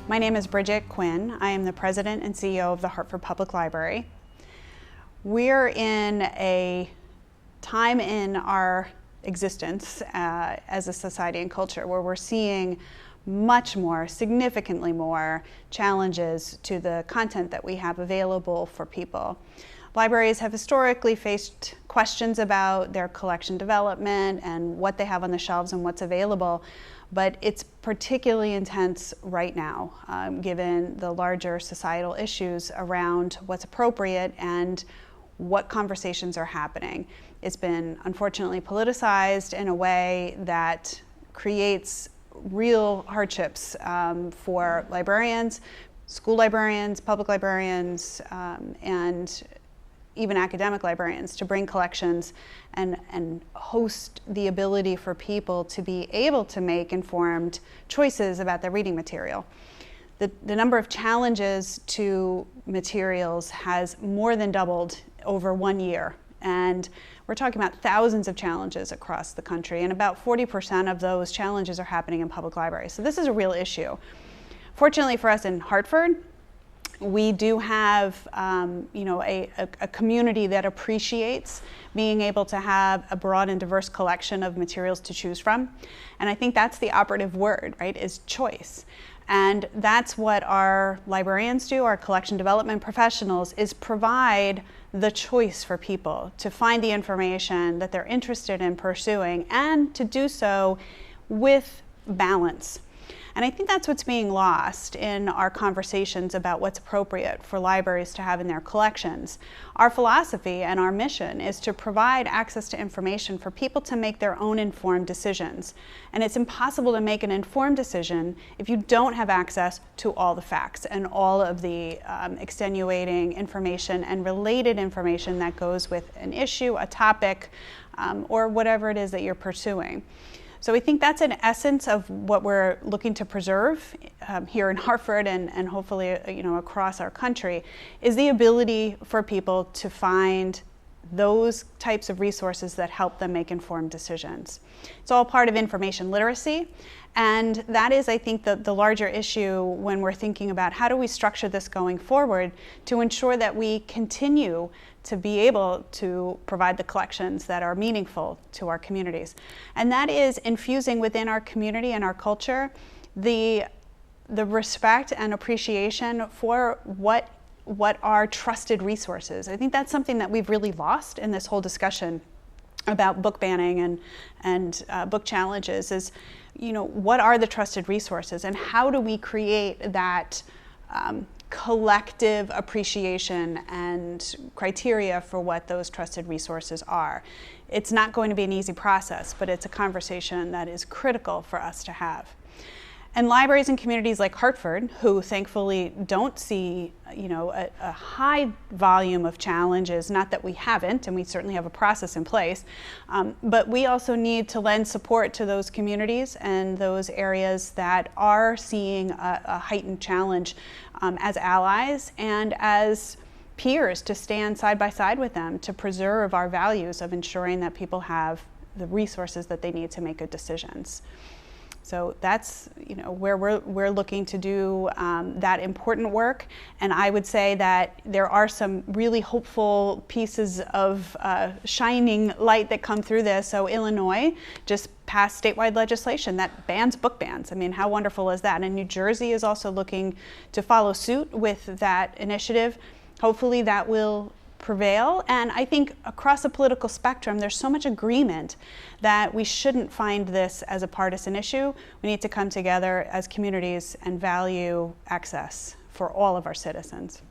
My name is Bridget Quinn. I am the President and CEO of the Hartford Public Library. We're in a time in our existence as a society and culture where we're seeing much more, significantly more challenges to the content that we have available for people. Libraries have historically faced questions about their collection development and what they have on the shelves and what's available, but it's particularly intense right now, given the larger societal issues around what's appropriate and what conversations are happening. It's been unfortunately politicized in a way that creates real hardships for librarians, school librarians, public librarians, and even academic librarians to bring collections and host the ability for people to be able to make informed choices about their reading material. The number of challenges to materials has more than doubled over 1 year. And we're talking about thousands of challenges across the country, and about 40% of those challenges are happening in public libraries. So this is a real issue. Fortunately for us in Hartford, we do have a community that appreciates being able to have a broad and diverse collection of materials to choose from. And I think that's the operative word, right, is choice. And that's what our librarians do, our collection development professionals, is provide the choice for people to find the information that they're interested in pursuing and to do so with balance. And I think that's what's being lost in our conversations about what's appropriate for libraries to have in their collections. Our philosophy and our mission is to provide access to information for people to make their own informed decisions. And it's impossible to make an informed decision if you don't have access to all the facts and all of the extenuating information and related information that goes with an issue, a topic, or whatever it is that you're pursuing. So we think that's an essence of what we're looking to preserve here in Hartford and hopefully across our country, is the ability for people to find those types of resources that help them make informed decisions. It's all part of information literacy, and that is, I think, the larger issue when we're thinking about how do we structure this going forward to ensure that we continue to be able to provide the collections that are meaningful to our communities. And that is infusing within our community and our culture the respect and appreciation for what are trusted resources. I think that's something that we've really lost in this whole discussion about book banning and book challenges is, what are the trusted resources and how do we create that collective appreciation and criteria for what those trusted resources are. It's not going to be an easy process, but it's a conversation that is critical for us to have. And libraries and communities like Hartford, who thankfully don't see, a high volume of challenges, not that we haven't, and we certainly have a process in place, but we also need to lend support to those communities and those areas that are seeing a heightened challenge as allies and as peers, to stand side by side with them to preserve our values of ensuring that people have the resources that they need to make good decisions. So that's where we're looking to do that important work. And I would say that there are some really hopeful pieces of shining light that come through this. So Illinois just passed statewide legislation that bans book bans. I mean, how wonderful is that? And New Jersey is also looking to follow suit with that initiative. Hopefully that will prevail. And I think across the political spectrum, there's so much agreement that we shouldn't find this as a partisan issue. We need to come together as communities and value access for all of our citizens.